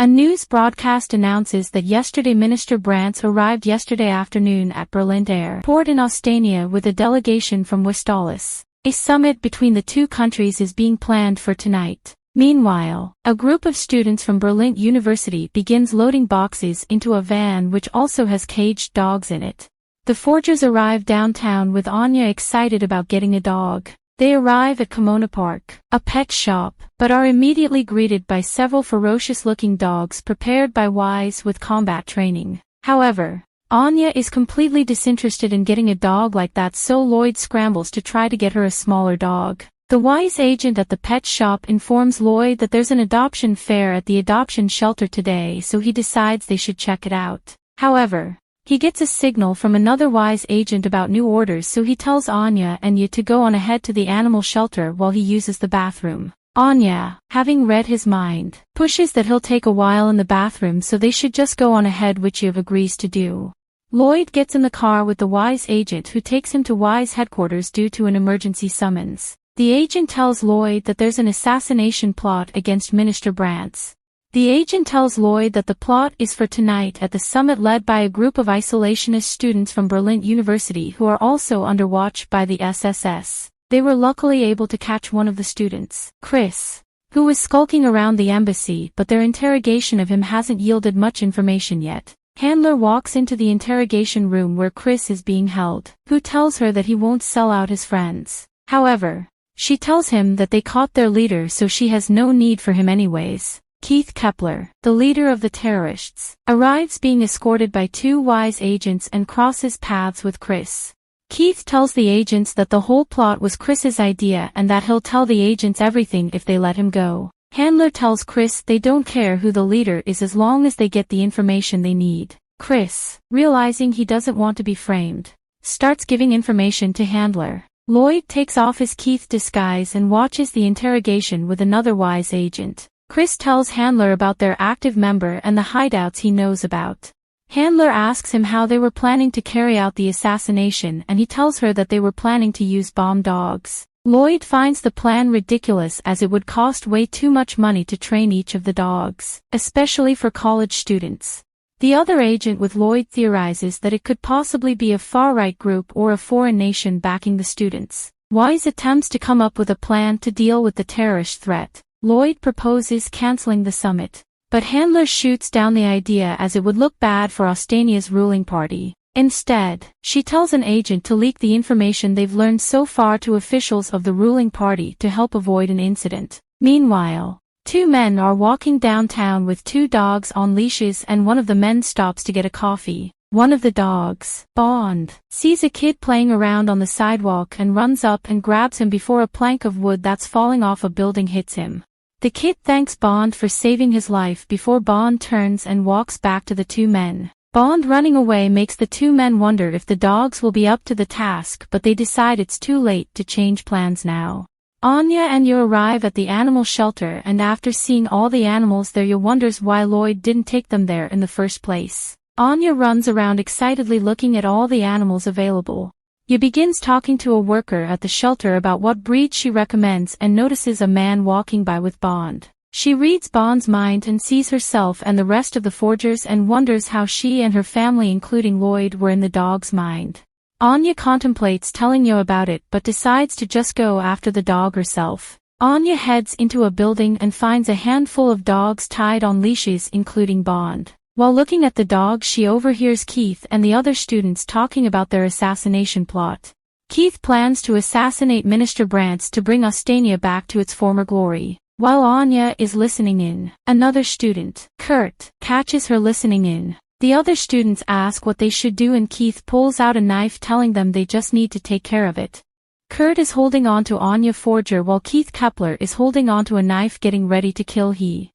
A news broadcast announces that yesterday Minister Brandt arrived yesterday afternoon at Berlin Airport in Ostania with a delegation from Westfalis. A summit between the two countries is being planned for tonight. Meanwhile, a group of students from Berlin University begins loading boxes into a van which also has caged dogs in it. The forgers arrive downtown with Anya excited about getting a dog. They arrive at Kimona Park, a pet shop, but are immediately greeted by several ferocious-looking dogs prepared by Wise with combat training. However, Anya is completely disinterested in getting a dog like that, so Lloyd scrambles to try to get her a smaller dog. The Wise agent at the pet shop informs Lloyd that there's an adoption fair at the adoption shelter today, so he decides they should check it out. However, he gets a signal from another Wise agent about new orders, so he tells Anya and Yu to go on ahead to the animal shelter while he uses the bathroom. Anya, having read his mind, pushes that he'll take a while in the bathroom, so they should just go on ahead, which Yu agrees to do. Lloyd gets in the car with the Wise agent, who takes him to Wise headquarters due to an emergency summons. The agent tells Lloyd that there's an assassination plot against Minister Brandt. The agent tells Lloyd that the plot is for tonight at the summit led by a group of isolationist students from Berlin University who are also under watch by the SSS. They were luckily able to catch one of the students, Chris, who was skulking around the embassy, but their interrogation of him hasn't yielded much information yet. Handler walks into the interrogation room where Chris is being held, who tells her that he won't sell out his friends. However, she tells him that they caught their leader, so she has no need for him anyways. Keith Kepler, the leader of the terrorists, arrives being escorted by two Wise agents and crosses paths with Chris. Keith tells the agents that the whole plot was Chris's idea and that he'll tell the agents everything if they let him go. Handler tells Chris they don't care who the leader is as long as they get the information they need. Chris, realizing he doesn't want to be framed, starts giving information to Handler. Lloyd takes off his Keith disguise and watches the interrogation with another Wise agent. Chris tells Handler about their active member and the hideouts he knows about. Handler asks him how they were planning to carry out the assassination, and he tells her that they were planning to use bomb dogs. Lloyd finds the plan ridiculous as it would cost way too much money to train each of the dogs, especially for college students. The other agent with Lloyd theorizes that it could possibly be a far-right group or a foreign nation backing the students. Wise attempts to come up with a plan to deal with the terrorist threat. Lloyd proposes canceling the summit, but Handler shoots down the idea as it would look bad for Ostania's ruling party. Instead, she tells an agent to leak the information they've learned so far to officials of the ruling party to help avoid an incident. Meanwhile, two men are walking downtown with two dogs on leashes, and one of the men stops to get a coffee. One of the dogs, Bond, sees a kid playing around on the sidewalk and runs up and grabs him before a plank of wood that's falling off a building hits him. The kid thanks Bond for saving his life before Bond turns and walks back to the two men. Bond running away makes the two men wonder if the dogs will be up to the task, but they decide it's too late to change plans now. Anya and Yu arrive at the animal shelter, and after seeing all the animals there, Yu wonders why Lloyd didn't take them there in the first place. Anya runs around excitedly looking at all the animals available. Yu begins talking to a worker at the shelter about what breed she recommends and notices a man walking by with Bond. She reads Bond's mind and sees herself and the rest of the forgers and wonders how she and her family, including Lloyd, were in the dog's mind. Anya contemplates telling Yu about it but decides to just go after the dog herself. Anya heads into a building and finds a handful of dogs tied on leashes, including Bond. While looking at the dog, she overhears Keith and the other students talking about their assassination plot. Keith plans to assassinate Minister Brandt to bring Ostania back to its former glory. While Anya is listening in, another student, Kurt, catches her listening in. The other students ask what they should do and Keith pulls out a knife telling them they just need to take care of it. Kurt is holding on to Anya Forger while Keith Kepler is holding on to a knife getting ready to kill he.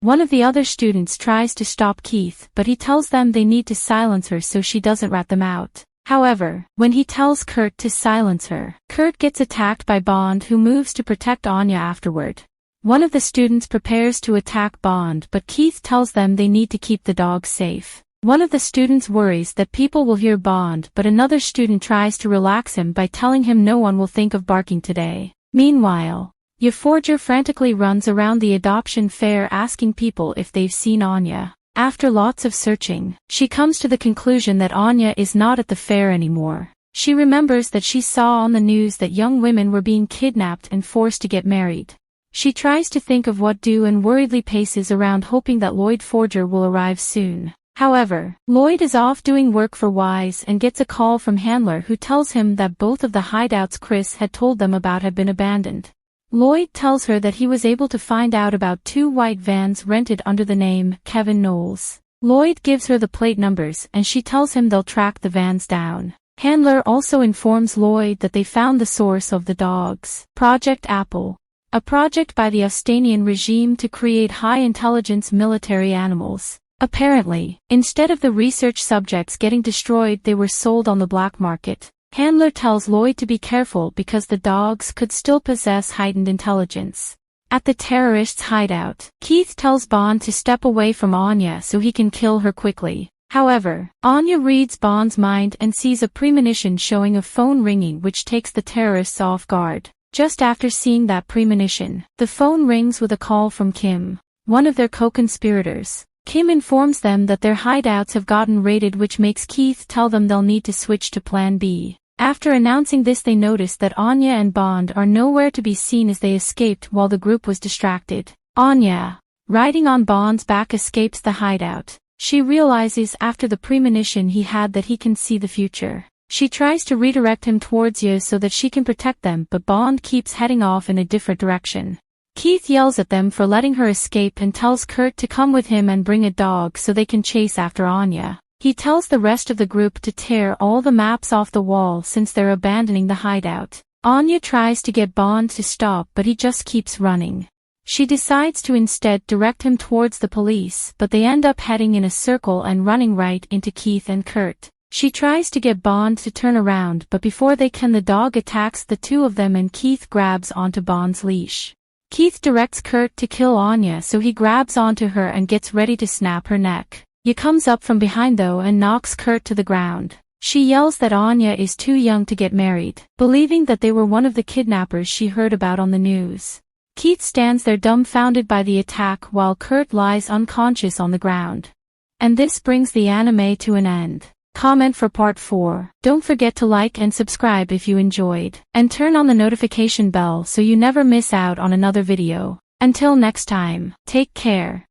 One of the other students tries to stop Keith, but he tells them they need to silence her so she doesn't rat them out. However, when he tells Kurt to silence her, Kurt gets attacked by Bond, who moves to protect Anya afterward. One of the students prepares to attack Bond, but Keith tells them they need to keep the dogs safe. One of the students worries that people will hear Bond, but another student tries to relax him by telling him no one will think of barking today. Meanwhile, Forger frantically runs around the adoption fair asking people if they've seen Anya. After lots of searching, she comes to the conclusion that Anya is not at the fair anymore. She remembers that she saw on the news that young women were being kidnapped and forced to get married. She tries to think of what to do and worriedly paces around hoping that Lloyd Forger will arrive soon. However, Lloyd is off doing work for Wise and gets a call from Handler who tells him that both of the hideouts Chris had told them about have been abandoned. Lloyd tells her that he was able to find out about 2 white vans rented under the name Kevin Knowles. Lloyd gives her the plate numbers and she tells him they'll track the vans down. Handler also informs Lloyd that they found the source of the dogs. Project Apple. A project by the Austanian regime to create high-intelligence military animals. Apparently, instead of the research subjects getting destroyed, they were sold on the black market. Handler tells Lloyd to be careful because the dogs could still possess heightened intelligence. At the terrorists' hideout, Keith tells Bond to step away from Anya so he can kill her quickly. However, Anya reads Bond's mind and sees a premonition showing a phone ringing which takes the terrorists off guard. Just after seeing that premonition, the phone rings with a call from Kim, one of their co-conspirators. Kim informs them that their hideouts have gotten raided, which makes Keith tell them they'll need to switch to Plan B. After announcing this, they notice that Anya and Bond are nowhere to be seen as they escaped while the group was distracted. Anya, riding on Bond's back, escapes the hideout. She realizes after the premonition he had that he can see the future. She tries to redirect him towards you so that she can protect them, but Bond keeps heading off in a different direction. Keith yells at them for letting her escape and tells Kurt to come with him and bring a dog so they can chase after Anya. He tells the rest of the group to tear all the maps off the wall since they're abandoning the hideout. Anya tries to get Bond to stop, but he just keeps running. She decides to instead direct him towards the police, but they end up heading in a circle and running right into Keith and Kurt. She tries to get Bond to turn around, but before they can, the dog attacks the two of them and Keith grabs onto Bond's leash. Keith directs Kurt to kill Anya, so he grabs onto her and gets ready to snap her neck. He comes up from behind though and knocks Kurt to the ground. She yells that Anya is too young to get married, believing that they were one of the kidnappers she heard about on the news. Keith stands there dumbfounded by the attack while Kurt lies unconscious on the ground. And this brings the anime to an end. Comment for part 4. Don't forget to like and subscribe if you enjoyed, and turn on the notification bell so you never miss out on another video. Until next time, take care.